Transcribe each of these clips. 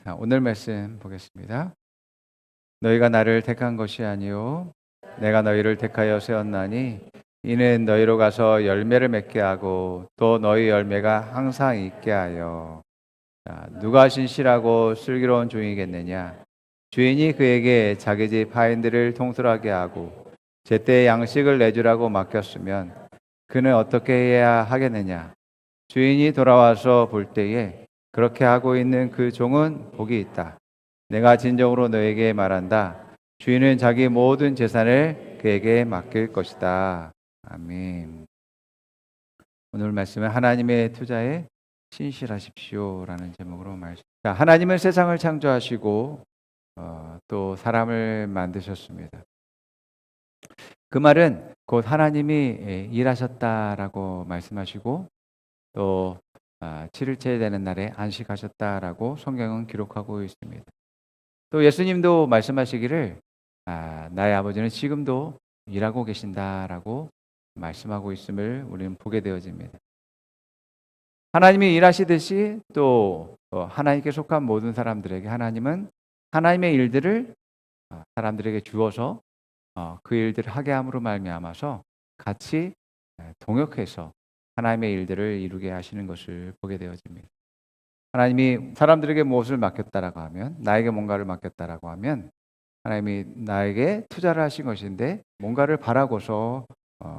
자, 오늘 말씀 보겠습니다. 너희가 나를 택한 것이 아니요 내가 너희를 택하여 세웠나니 이는 너희로 가서 열매를 맺게 하고 또 너희 열매가 항상 있게 하여. 자, 누가 신실하고 슬기로운 종이겠느냐? 주인이 그에게 자기 집 하인들을 통솔하게 하고 제때 양식을 내주라고 맡겼으면 그는 어떻게 해야 하겠느냐? 주인이 돌아와서 볼 때에 그렇게 하고 있는 그 종은 복이 있다. 내가 진정으로 너에게 말한다. 주인은 자기 모든 재산을 그에게 맡길 것이다. 아멘. 오늘 말씀은 하나님의 투자에 신실하십시오라는 제목으로 말씀. 자, 하나님은 세상을 창조하시고 또 사람을 만드셨습니다. 그 말은 곧 하나님이 일하셨다라고 말씀하시고 또 7일째 되는 날에 안식하셨다라고 성경은 기록하고 있습니다. 또 예수님도 말씀하시기를 나의 아버지는 지금도 일하고 계신다라고 말씀하고 있음을 우리는 보게 되어집니다. 하나님이 일하시듯이 또 하나님께 속한 모든 사람들에게 하나님은 하나님의 일들을 사람들에게 주어서 그 일들을 하게 함으로 말미암아서 같이 동역해서 하나님의 일들을 이루게 하시는 것을 보게 되어집니다. 하나님이 사람들에게 무엇을 맡겼다라고 하면, 나에게 뭔가를 맡겼다라고 하면 하나님이 나에게 투자를 하신 것인데 뭔가를 바라고서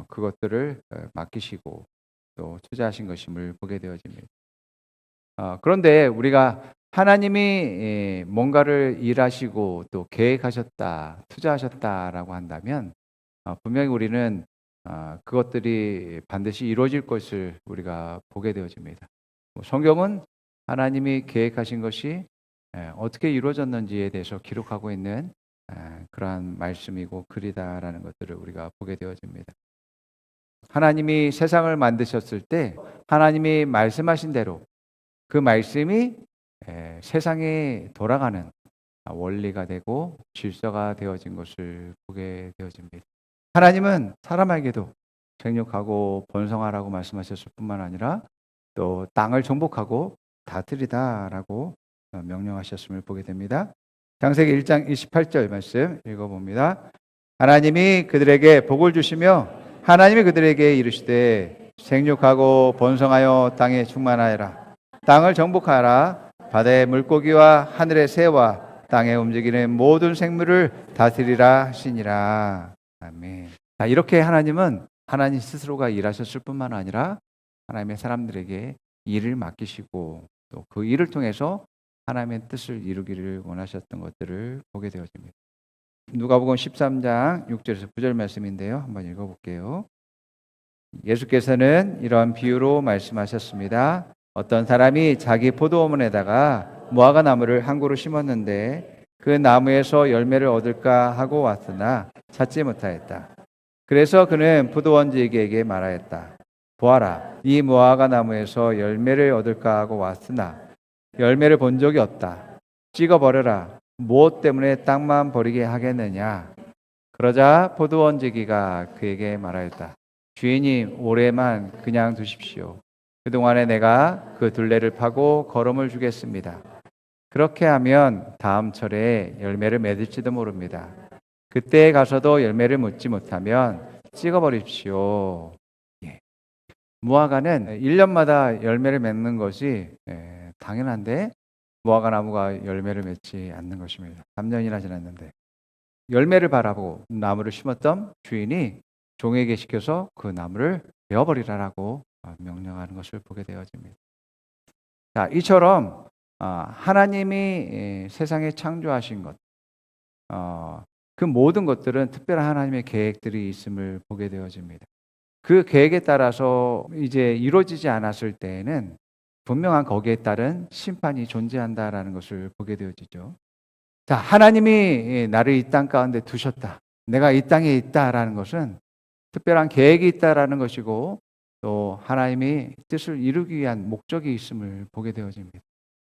그것들을 맡기시고 또 투자하신 것임을 보게 되어집니다. 그런데 우리가 하나님이 뭔가를 일하시고 또 계획하셨다, 투자하셨다라고 한다면 분명히 우리는 그것들이 반드시 이루어질 것을 우리가 보게 되어집니다. 성경은 하나님이 계획하신 것이 어떻게 이루어졌는지에 대해서 기록하고 있는 그러한 말씀이고 글이다라는 것들을 우리가 보게 되어집니다. 하나님이 세상을 만드셨을 때 하나님이 말씀하신 대로 그 말씀이 세상에 돌아가는 원리가 되고 질서가 되어진 것을 보게 되어집니다. 하나님은 사람에게도 생육하고 번성하라고 말씀하셨을 뿐만 아니라 또 땅을 정복하고 다스리다라고 명령하셨음을 보게 됩니다. 창세기 1장 28절 말씀 읽어봅니다. 하나님이 그들에게 복을 주시며 하나님이 그들에게 이르시되 생육하고 번성하여 땅에 충만하여라. 땅을 정복하라. 바다의 물고기와 하늘의 새와 땅에 움직이는 모든 생물을 다스리라 하시니라. 아멘. 자, 이렇게 하나님은 하나님 스스로가 일하셨을 뿐만 아니라 하나님의 사람들에게 일을 맡기시고 또 그 일을 통해서 하나님의 뜻을 이루기를 원하셨던 것들을 보게 되어집니다. 누가복음 13장 6절에서 9절 말씀인데요. 한번 읽어볼게요. 예수께서는 이러한 비유로 말씀하셨습니다. 어떤 사람이 자기 포도원에다가 무화과 나무를 한 그루 심었는데 그 나무에서 열매를 얻을까 하고 왔으나 찾지 못하였다. 그래서 그는 포도원지에게 말하였다. 보아라, 이 무화과 나무에서 열매를 얻을까 하고 왔으나 열매를 본 적이 없다. 찍어버려라. 무엇 때문에 땅만 버리게 하겠느냐? 그러자 포도원지기가 그에게 말하였다. 주인님, 올해만 그냥 두십시오. 그동안에 내가 그 둘레를 파고 거름을 주겠습니다. 그렇게 하면 다음 철에 열매를 맺을지도 모릅니다. 그때 가서도 열매를 묻지 못하면 찍어버립시오. 무화과는 1년마다 열매를 맺는 것이 당연한데 무화과 나무가 열매를 맺지 않는 것입니다. 3년이나 지났는데 열매를 바라보고 나무를 심었던 주인이 종에게 시켜서 그 나무를 베어버리라라고 명령하는 것을 보게 되어집니다. 자, 이처럼 하나님이 세상에 창조하신 것, 그 모든 것들은 특별한 하나님의 계획들이 있음을 보게 되어집니다. 그 계획에 따라서 이제 이루어지지 않았을 때에는 분명한 거기에 따른 심판이 존재한다라는 것을 보게 되어지죠. 자, 하나님이 나를 이 땅 가운데 두셨다. 내가 이 땅에 있다라는 것은 특별한 계획이 있다라는 것이고 또 하나님이 뜻을 이루기 위한 목적이 있음을 보게 되어집니다.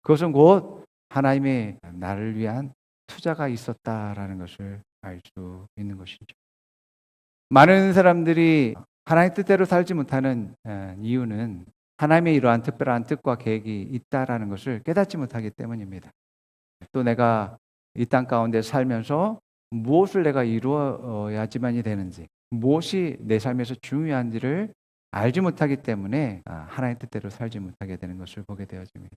그것은 곧 하나님의 나를 위한 투자가 있었다라는 것을 알 수 있는 것이죠. 많은 사람들이 하나님 뜻대로 살지 못하는 이유는 하나님의 이러한 특별한 뜻과 계획이 있다라는 것을 깨닫지 못하기 때문입니다. 또 내가 이 땅 가운데 살면서 무엇을 내가 이루어야지만이 되는지, 무엇이 내 삶에서 중요한지를 알지 못하기 때문에 하나님 뜻대로 살지 못하게 되는 것을 보게 되어집니다.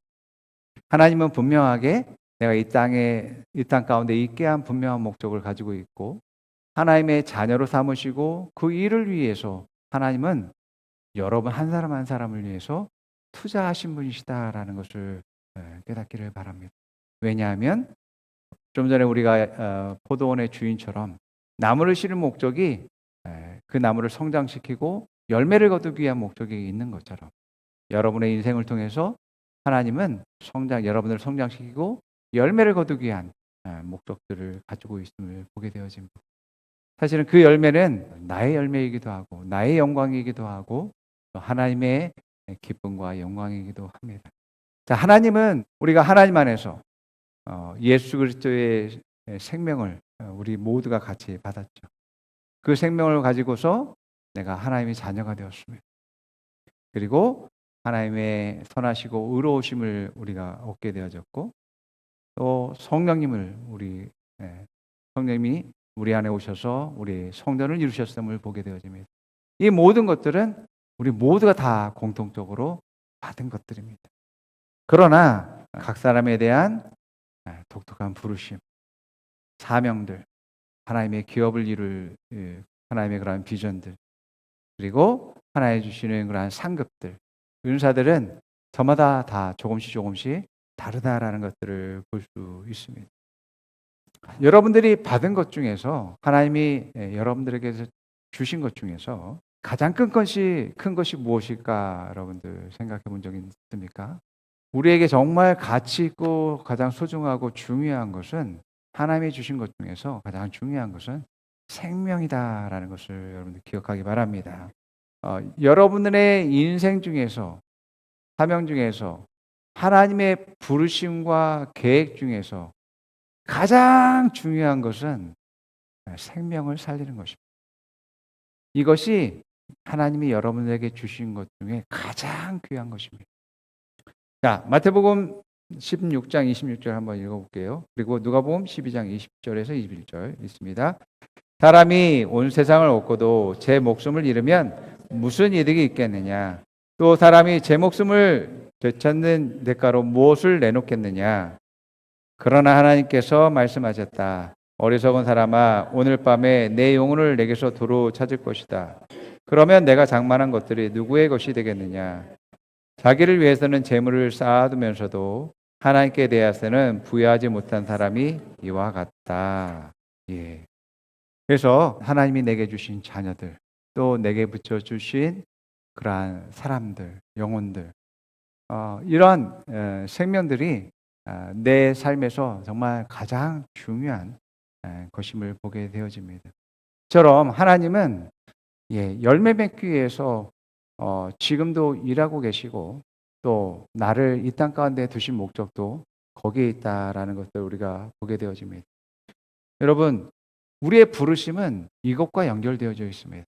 하나님은 분명하게 내가 이 땅 가운데 있게 한 분명한 목적을 가지고 있고, 하나님의 자녀로 삼으시고 그 일을 위해서 하나님은 여러분 한 사람 한 사람을 위해서 투자하신 분이시다라는 것을 깨닫기를 바랍니다. 왜냐하면 좀 전에 우리가 포도원의 주인처럼 나무를 심는 목적이 그 나무를 성장시키고 열매를 거두기 위한 목적이 있는 것처럼, 여러분의 인생을 통해서 하나님은 여러분을 성장시키고 열매를 거두기 위한 목적들을 가지고 있음을 보게 되어집니다. 사실은 그 열매는 나의 열매이기도 하고 나의 영광이기도 하고 또 하나님의 기쁨과 영광이기도 합니다. 자, 하나님은 우리가 하나님 안에서 예수 그리스도의 생명을 우리 모두가 같이 받았죠. 그 생명을 가지고서 내가 하나님의 자녀가 되었습니다. 그리고 하나님의 선하시고 의로우심을 우리가 얻게 되어졌고, 또 성령님을 성령님이 우리 안에 오셔서 우리 성전을 이루셨음을 보게 되어집니다. 이 모든 것들은 우리 모두가 다 공통적으로 받은 것들입니다. 그러나 각 사람에 대한 독특한 부르심, 사명들, 하나님의 기업을 이룰 하나님의 그러한 비전들, 그리고 하나님 주시는 그러한 상급들, 은사들은 저마다 다 조금씩 다르다라는 것들을 볼 수 있습니다. 여러분들이 받은 것 중에서, 하나님이 여러분들에게 주신 것 중에서 가장 큰 것이 무엇일까? 여러분들 생각해 본 적이 있습니까? 우리에게 정말 가치 있고 가장 소중하고 중요한 것은, 하나님이 주신 것 중에서 가장 중요한 것은 생명이다라는 것을 여러분들 기억하기 바랍니다. 여러분들의 인생 중에서, 사명 중에서, 하나님의 부르심과 계획 중에서 가장 중요한 것은 생명을 살리는 것입니다. 이것이 하나님이 여러분에게 주신 것 중에 가장 귀한 것입니다. 자, 마태복음 16장 26절 한번 읽어볼게요. 그리고 누가복음 12장 20절에서 21절 있습니다. 사람이 온 세상을 얻고도 제 목숨을 잃으면 무슨 이득이 있겠느냐? 또 사람이 제 목숨을 되찾는 대가로 무엇을 내놓겠느냐? 그러나 하나님께서 말씀하셨다. 어리석은 사람아, 오늘 밤에 내 영혼을 내게서 도로 찾을 것이다. 그러면 내가 장만한 것들이 누구의 것이 되겠느냐? 자기를 위해서는 재물을 쌓아두면서도 하나님께 대하여는 부여하지 못한 사람이 이와 같다. 예. 그래서 하나님이 내게 주신 자녀들, 또 내게 붙여주신 그러한 사람들, 영혼들, 이러한 생명들이 내 삶에서 정말 가장 중요한 것임을 보게 되어집니다. 처럼 하나님은 열매 맺기 위해서 지금도 일하고 계시고, 또 나를 이 땅 가운데 두신 목적도 거기에 있다라는 것을 우리가 보게 되어집니다. 여러분, 우리의 부르심은 이것과 연결되어져 있습니다.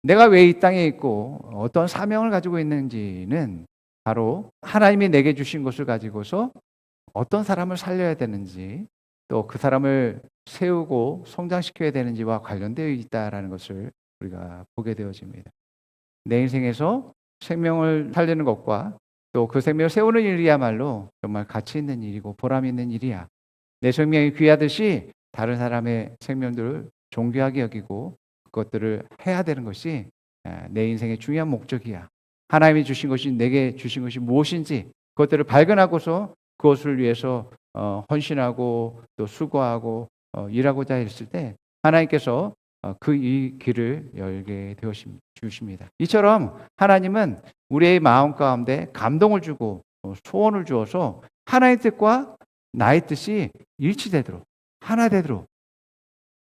내가 왜 이 땅에 있고 어떤 사명을 가지고 있는지는 바로 하나님이 내게 주신 것을 가지고서 어떤 사람을 살려야 되는지, 또 그 사람을 세우고 성장시켜야 되는지와 관련되어 있다라는 것을 우리가 보게 되어집니다. 내 인생에서 생명을 살리는 것과 또 그 생명을 세우는 일이야말로 정말 가치 있는 일이고 보람 있는 일이야. 내 생명이 귀하듯이 다른 사람의 생명들을 존귀하게 여기고 그것들을 해야 되는 것이 내 인생의 중요한 목적이야. 하나님이 주신 것이, 내게 주신 것이 무엇인지 그것들을 발견하고서 그것을 위해서 헌신하고 또 수고하고 일하고자 했을 때 하나님께서 이 길을 열게 주십니다. 이처럼 하나님은 우리의 마음 가운데 감동을 주고 소원을 주어서 하나의 뜻과 나의 뜻이 일치되도록, 하나 되도록,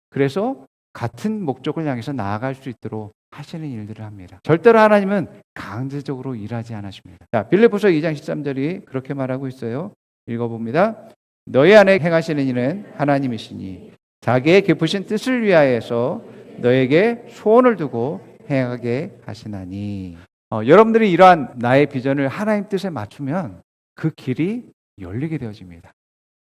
그래서 같은 목적을 향해서 나아갈 수 있도록 하시는 일들을 합니다. 절대로 하나님은 강제적으로 일하지 않으십니다. 자, 빌립보서 2장 13절이 그렇게 말하고 있어요. 읽어봅니다. 너희 안에 행하시는 이는 하나님이시니 자기의 깊으신 뜻을 위하여서 너에게 소원을 두고 행하게 하시나니. 여러분들이 이러한 나의 비전을 하나님 뜻에 맞추면 그 길이 열리게 되어집니다.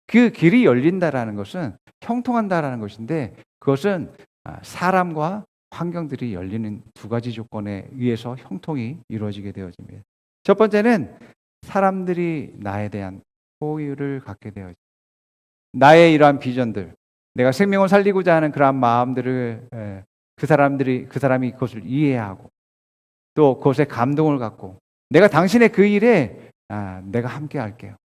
그 길이 열린다라는 것은 형통한다라는 것인데, 그것은 사람과 환경들이 열리는 두 가지 조건에 의해서 형통이 이루어지게 되어집니다. 첫 번째는 사람들이 나에 대한 호의를 갖게 되어집니다. 나의 이러한 비전들, 내가 생명을 살리고자 하는 그러한 마음들을 그 사람이 그것을 이해하고 또 그것에 감동을 갖고, 내가 당신의 그 일에 내가 함께 할게요.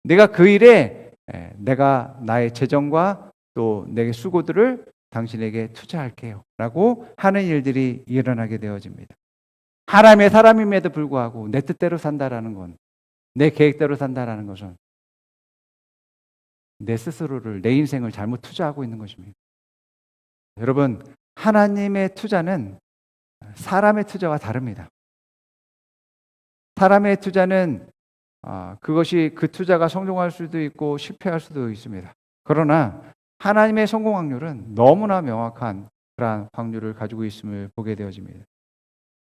내가 그 일에 내가 나의 재정과 또 내게 수고들을 당신에게 투자할게요 라고 하는 일들이 일어나게 되어집니다. 하나님의 사람임에도 불구하고 내 뜻대로 산다라는 건, 내 계획대로 산다라는 것은 내 스스로를, 내 인생을 잘못 투자하고 있는 것입니다. 여러분, 하나님의 투자는 사람의 투자와 다릅니다. 사람의 투자는 그것이 그 투자가 성공할 수도 있고 실패할 수도 있습니다. 그러나 하나님의 성공 확률은 너무나 명확한 그러한 확률을 가지고 있음을 보게 되어집니다.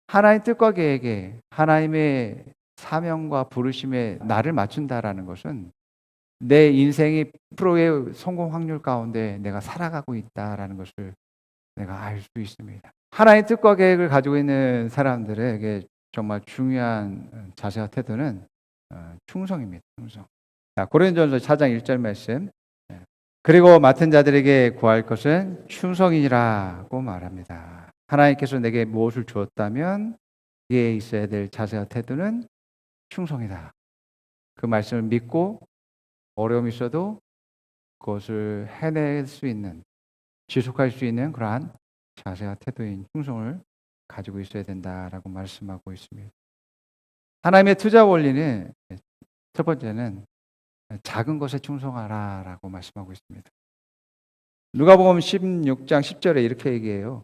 하나님의 뜻과 계획에, 하나님의 사명과 부르심에 나를 맞춘다라는 것은 내 인생이 프로의 성공 확률 가운데 내가 살아가고 있다라는 것을 내가 알 수 있습니다. 하나님의 뜻과 계획을 가지고 있는 사람들에게 정말 중요한 자세와 태도는 충성입니다. 충성. 자, 고린도전서 4장 1절 말씀. 그리고 맡은 자들에게 구할 것은 충성이라고 말합니다. 하나님께서 내게 무엇을 주었다면 이에 있어야 될 자세와 태도는 충성이다. 그 말씀을 믿고 어려움이 있어도 그것을 해낼 수 있는, 지속할 수 있는 그러한 자세와 태도인 충성을 가지고 있어야 된다라고 말씀하고 있습니다. 하나님의 투자 원리는 첫 번째는 작은 것에 충성하라라고 말씀하고 있습니다. 누가복음 16장 10절에 이렇게 얘기해요.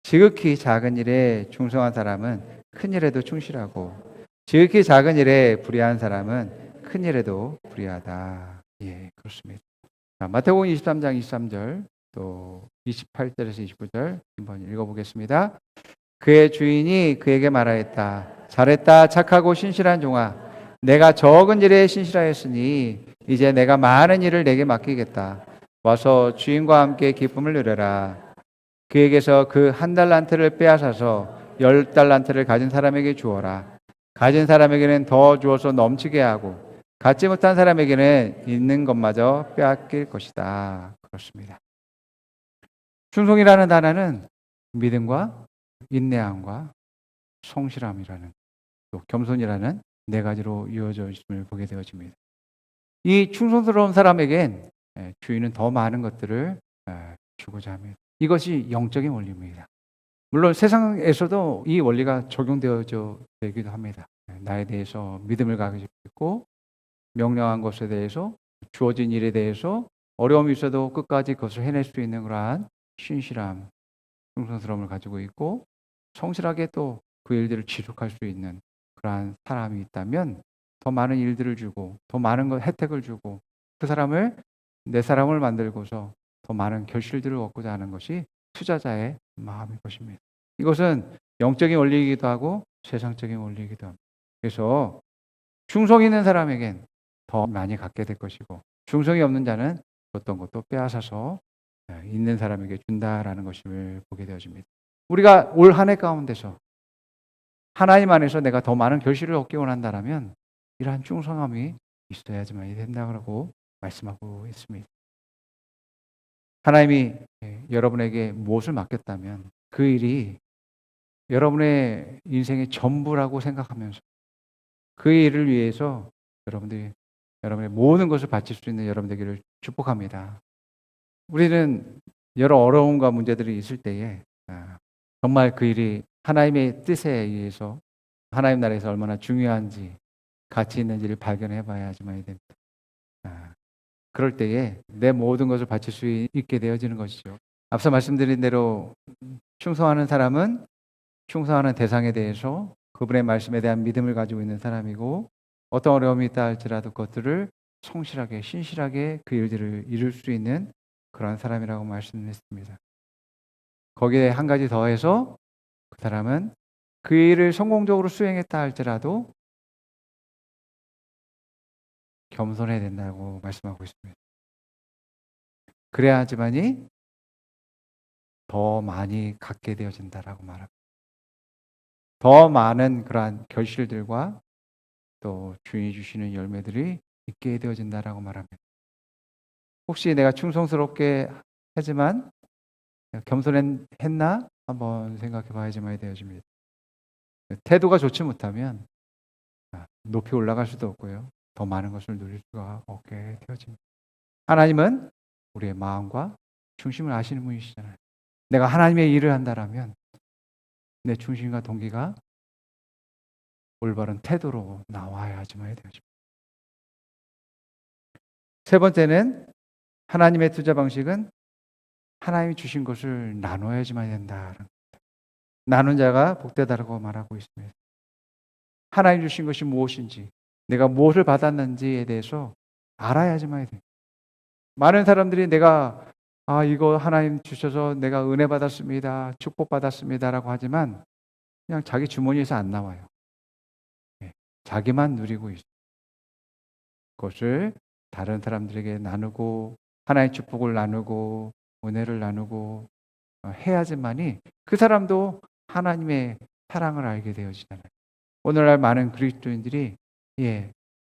지극히 작은 일에 충성한 사람은 큰 일에도 충실하고 지극히 작은 일에 불의한 사람은 큰 일에도 불의하다. 예, 그렇습니다. 자, 마태복음 23장 23절 또 28절에서 29절 한번 읽어보겠습니다. 그의 주인이 그에게 말하였다. 잘했다 착하고 신실한 종아, 내가 적은 일에 신실하였으니 이제 내가 많은 일을 내게 맡기겠다. 와서 주인과 함께 기쁨을 누려라. 그에게서 그 한 달란트를 빼앗아서 10달란트를 가진 사람에게 주어라. 가진 사람에게는 더 주어서 넘치게 하고 갖지 못한 사람에게는 있는 것마저 빼앗길 것이다. 그렇습니다. 충성이라는 단어는 믿음과 인내함과 성실함이라는, 또 겸손이라는 네 가지로 이어져 있음을 보게 되어집니다. 이 충성스러운 사람에겐 주인은 더 많은 것들을 주고자 합니다. 이것이 영적인 원리입니다. 물론 세상에서도 이 원리가 적용되어져 되기도 합니다. 나에 대해서 믿음을 가지고 있고 명령한 것에 대해서, 주어진 일에 대해서 어려움이 있어도 끝까지 그것을 해낼 수 있는 그러한 신실함, 충성스러움을 가지고 있고 성실하게 또 그 일들을 지속할 수 있는 그러한 사람이 있다면 더 많은 일들을 주고 더 많은 혜택을 주고 그 사람을, 내 사람을 만들고서 더 많은 결실들을 얻고자 하는 것이 투자자의 마음일 것입니다. 이것은 영적인 원리이기도 하고 세상적인 원리이기도 합니다. 그래서 충성 있는 사람에겐 더 많이 갖게 될 것이고 충성이 없는 자는 어떤 것도 빼앗아서 있는 사람에게 준다라는 것을 보게 되어집니다. 우리가 올 한 해 가운데서 하나님 안에서 내가 더 많은 결실을 얻기 원한다면 이러한 충성함이 있어야지만 된다고 말씀하고 있습니다. 하나님이 여러분에게 무엇을 맡겼다면 그 일이 여러분의 인생의 전부라고 생각하면서 그 일을 위해서 여러분의 모든 것을 바칠 수 있는 여러분 되기를 축복합니다. 우리는 여러 어려움과 문제들이 있을 때에 정말 그 일이 하나님의 뜻에 의해서 하나님 나라에서 얼마나 중요한지 가치 있는지를 발견해 봐야지만 됩니다. 그럴 때에 내 모든 것을 바칠 수 있게 되어지는 것이죠. 앞서 말씀드린 대로 충성하는 사람은 충성하는 대상에 대해서 그분의 말씀에 대한 믿음을 가지고 있는 사람이고 어떤 어려움이 있다 할지라도 그것들을 성실하게 신실하게 그 일들을 이룰 수 있는 그런 사람이라고 말씀했습니다. 거기에 한 가지 더해서 그 사람은 그 일을 성공적으로 수행했다 할지라도 겸손해야 된다고 말씀하고 있습니다. 그래야지만이 더 많이 갖게 되어진다라고 말합니다. 더 많은 그러한 결실들과 또 주인이 주시는 열매들이 있게 되어진다라고 말합니다. 혹시 내가 충성스럽게 하지만 겸손했나? 한번 생각해 봐야지만 되어집니다. 태도가 좋지 못하면 높이 올라갈 수도 없고요. 더 많은 것을 누릴 수가 없게 되어집니다. 하나님은 우리의 마음과 중심을 아시는 분이시잖아요. 내가 하나님의 일을 한다라면 내 중심과 동기가 올바른 태도로 나와야지만 되어집니다. 세 번째는 하나님의 투자 방식은 하나님이 주신 것을 나눠야지만 된다. 나눈 자가 복되다라고 말하고 있습니다. 하나님 주신 것이 무엇인지, 내가 무엇을 받았는지에 대해서 알아야지만 돼요. 많은 사람들이 내가 이거 하나님 주셔서 내가 은혜 받았습니다, 축복 받았습니다라고 하지만 그냥 자기 주머니에서 안 나와요. 자기만 누리고 있어요. 그것을 다른 사람들에게 나누고 하나님의 축복을 나누고 은혜를 나누고 해야지만이 그 사람도 하나님의 사랑을 알게 되어지잖아요. 오늘날 많은 그리스도인들이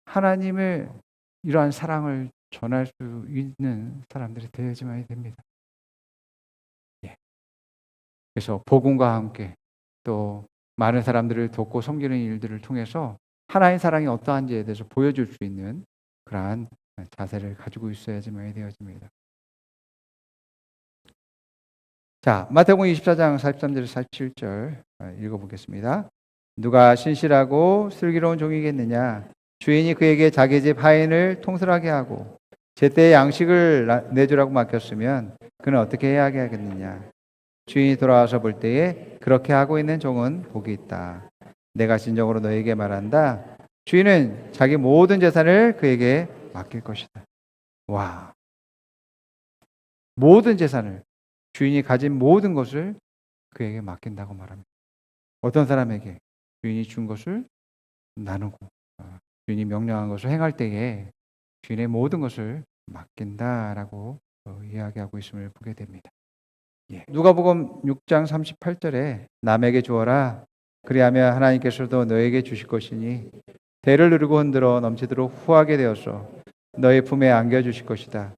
하나님의 이러한 사랑을 전할 수 있는 사람들이 되어야지만 됩니다. 그래서 복음과 함께 또 많은 사람들을 돕고 섬기는 일들을 통해서 하나님의 사랑이 어떠한지에 대해서 보여줄 수 있는 그러한 자세를 가지고 있어야지만 되어집니다. 자, 마태복음 24장 43절 47절 읽어보겠습니다. 누가 신실하고 슬기로운 종이겠느냐? 주인이 그에게 자기 집 하인을 통솔하게 하고 제때 양식을 내주라고 맡겼으면 그는 어떻게 해야 하겠느냐? 주인이 돌아와서 볼 때에 그렇게 하고 있는 종은 복이 있다. 내가 진정으로 너에게 말한다. 주인은 자기 모든 재산을 그에게 맡길 것이다. 와, 모든 재산을, 주인이 가진 모든 것을 그에게 맡긴다고 말합니다. 어떤 사람에게 주인이 준 것을 나누고 주인이 명령한 것을 행할 때에 주인의 모든 것을 맡긴다라고 이야기하고 있음을 보게 됩니다. 누가복음 6장 38절에 남에게 주어라 그리하면 하나님께서도 너에게 주실 것이니 대를 누르고 흔들어 넘치도록 후하게 되어서 너의 품에 안겨주실 것이다.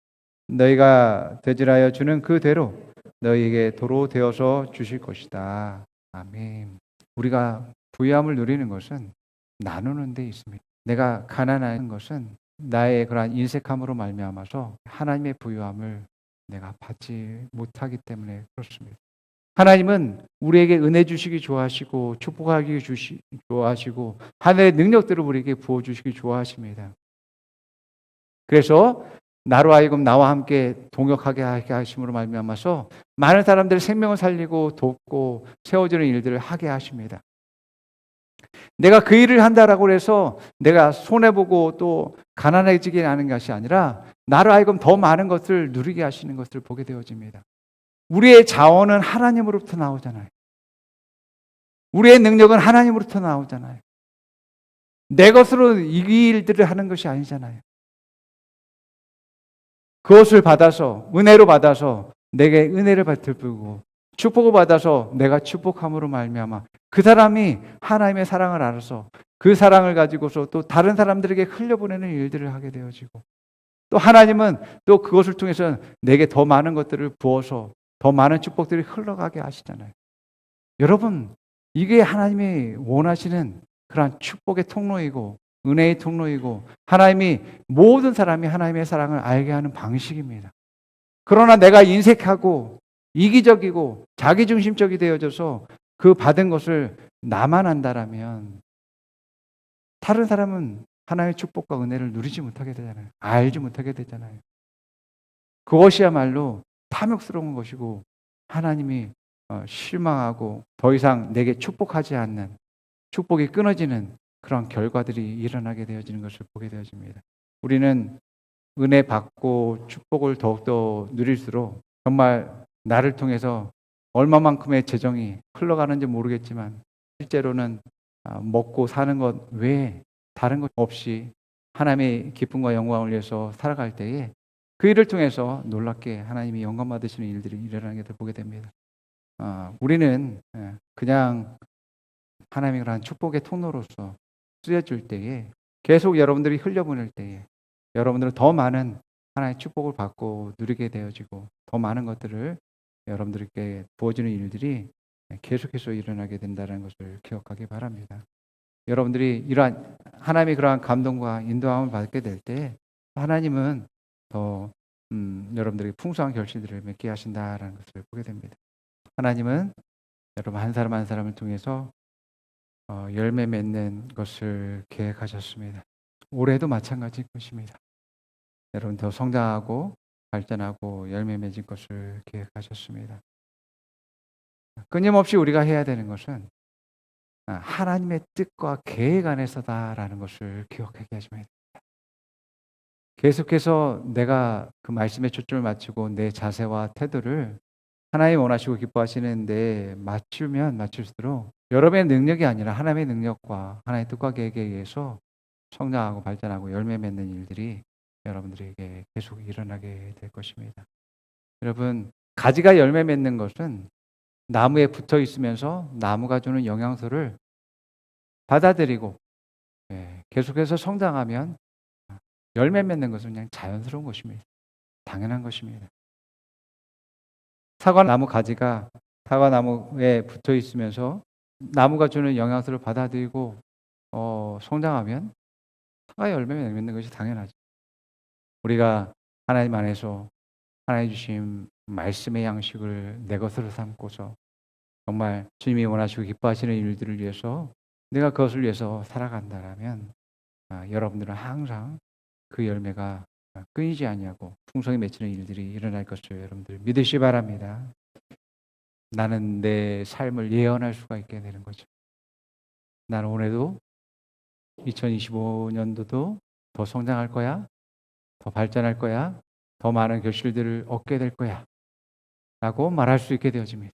너희가 되질하여 주는 그 대로 너희에게 도로 되어서 주실 것이다. 아멘. 우리가 부유함을 누리는 것은 나누는 데 있습니다. 내가 가난한 것은 나의 그러한 인색함으로 말미암아서 하나님의 부유함을 내가 받지 못하기 때문에 그렇습니다. 하나님은 우리에게 은혜 주시기 좋아하시고 축복하기 좋아하시고 하늘의 능력들을 우리에게 부어주시기 좋아하십니다. 그래서 나로 하여금 나와 함께 동역하게 하심으로 말미암아서 많은 사람들의 생명을 살리고 돕고 세워지는 일들을 하게 하십니다. 내가 그 일을 한다라고 해서 내가 손해보고 또 가난해지게 하는 것이 아니라 나로 하여금 더 많은 것을 누리게 하시는 것을 보게 되어집니다. 우리의 자원은 하나님으로부터 나오잖아요. 우리의 능력은 하나님으로부터 나오잖아요. 내 것으로 이 일들을 하는 것이 아니잖아요. 그것을 받아서 은혜로 받아서 내게 은혜를 베풀고 축복을 받아서 내가 축복함으로 말미암아 그 사람이 하나님의 사랑을 알아서 그 사랑을 가지고서 또 다른 사람들에게 흘려보내는 일들을 하게 되어지고 또 하나님은 또 그것을 통해서 내게 더 많은 것들을 부어서 더 많은 축복들이 흘러가게 하시잖아요. 여러분, 이게 하나님이 원하시는 그러한 축복의 통로이고 은혜의 통로이고 하나님이 모든 사람이 하나님의 사랑을 알게 하는 방식입니다. 그러나 내가 인색하고 이기적이고 자기중심적이 되어져서 그 받은 것을 나만 한다라면 다른 사람은 하나님의 축복과 은혜를 누리지 못하게 되잖아요. 알지 못하게 되잖아요. 그것이야말로 탐욕스러운 것이고 하나님이 실망하고 더 이상 내게 축복하지 않는 축복이 끊어지는 그런 결과들이 일어나게 되어지는 것을 보게 되어집니다. 우리는 은혜 받고 축복을 더욱더 누릴수록 정말 나를 통해서 얼마만큼의 재정이 흘러가는지 모르겠지만 실제로는 먹고 사는 것 외에 다른 것 없이 하나님의 기쁨과 영광을 위해서 살아갈 때에 그 일을 통해서 놀랍게 하나님이 영광 받으시는 일들이 일어나게 보게 됩니다. 우리는 그냥 하나님의 그런 축복의 통로로서 쓰여질 때에 계속 여러분들이 흘려보낼 때에 여러분들은 더 많은 하나님의 축복을 받고 누리게 되어지고 더 많은 것들을 여러분들에게 부어주는 일들이 계속해서 일어나게 된다는 것을 기억하기 바랍니다. 여러분들이 이러한 하나님의 그러한 감동과 인도함을 받게 될 때 하나님은 더 여러분들에게 풍성한 결실들을 맺게 하신다라는 것을 보게 됩니다. 하나님은 여러분 한 사람 한 사람을 통해서 열매 맺는 것을 계획하셨습니다. 올해도 마찬가지일 것입니다. 여러분 더 성장하고 발전하고 열매 맺을 것을 계획하셨습니다. 끊임없이 우리가 해야 되는 것은 하나님의 뜻과 계획 안에서다라는 것을 기억하게 하시면 됩니다. 계속해서 내가 그 말씀에 초점을 맞추고 내 자세와 태도를 하나님 원하시고 기뻐하시는데 맞추면 맞출수록 여러분의 능력이 아니라 하나님의 능력과 하나님의 뜻과 계획에 의해서 성장하고 발전하고 열매 맺는 일들이 여러분들에게 계속 일어나게 될 것입니다. 여러분, 가지가 열매 맺는 것은 나무에 붙어 있으면서 나무가 주는 영양소를 받아들이고 계속해서 성장하면 열매 맺는 것은 그냥 자연스러운 것입니다. 당연한 것입니다. 사과나무 가지가 사과나무에 붙어 있으면서 나무가 주는 영양소를 받아들이고 성장하면 사과 열매 맺는 것이 당연하죠. 우리가 하나님 안에서 하나님 주신 말씀의 양식을 내 것으로 삼고서 정말 주님이 원하시고 기뻐하시는 일들을 위해서 내가 그것을 위해서 살아간다라면 여러분들은 항상 그 열매가 끊이지 아니하고 풍성히 맺히는 일들이 일어날 것을 여러분들 믿으시 바랍니다. 나는 내 삶을 예언할 수가 있게 되는 거죠. 나는 올해도 2025년도도 더 성장할 거야, 더 발전할 거야, 더 많은 결실들을 얻게 될 거야 라고 말할 수 있게 되어집니다.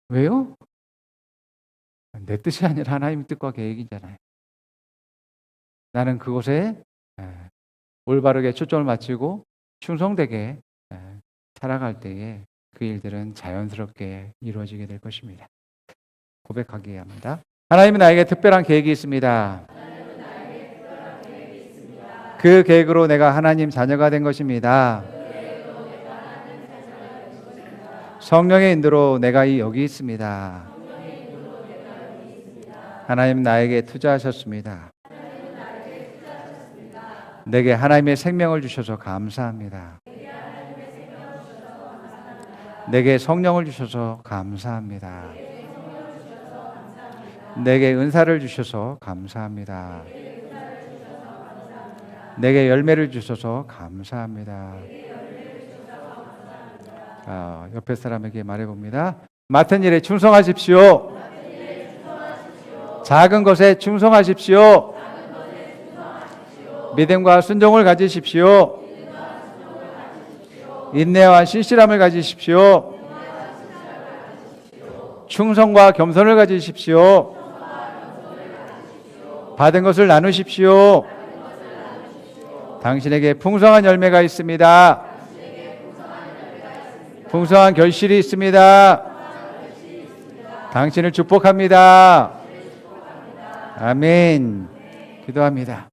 왜요? 내 뜻이 아니라 하나님의 뜻과 계획이잖아요. 나는 그곳에 올바르게 초점을 맞추고 충성되게 살아갈 때에 그 일들은 자연스럽게 이루어지게 될 것입니다. 고백하기 합니다. 하나님은 나에게 특별한 계획이 있습니다. 그 계획으로 내가 하나님 자녀가 된 것입니다. 성령의 인도로 내가 여기 있습니다. 하나님 나에게 투자하셨습니다. 내게 하나님의 생명을 주셔서 감사합니다. 내게 성령을 주셔서 감사합니다. 내게 은사를 주셔서 감사합니다. 내게 열매를 주셔서 감사합니다. 옆에 사람에게 말해봅니다. 맡은 일에 충성하십시오. 작은 것에 충성하십시오. 믿음과 순종을 가지십시오. 인내와 신실함을 가지십시오. 충성과 겸손을 가지십시오. 받은 것을 나누십시오. 당신에게 풍성한 열매가 있습니다. 풍성한 결실이 있습니다. 당신을 축복합니다. 아멘. 기도합니다.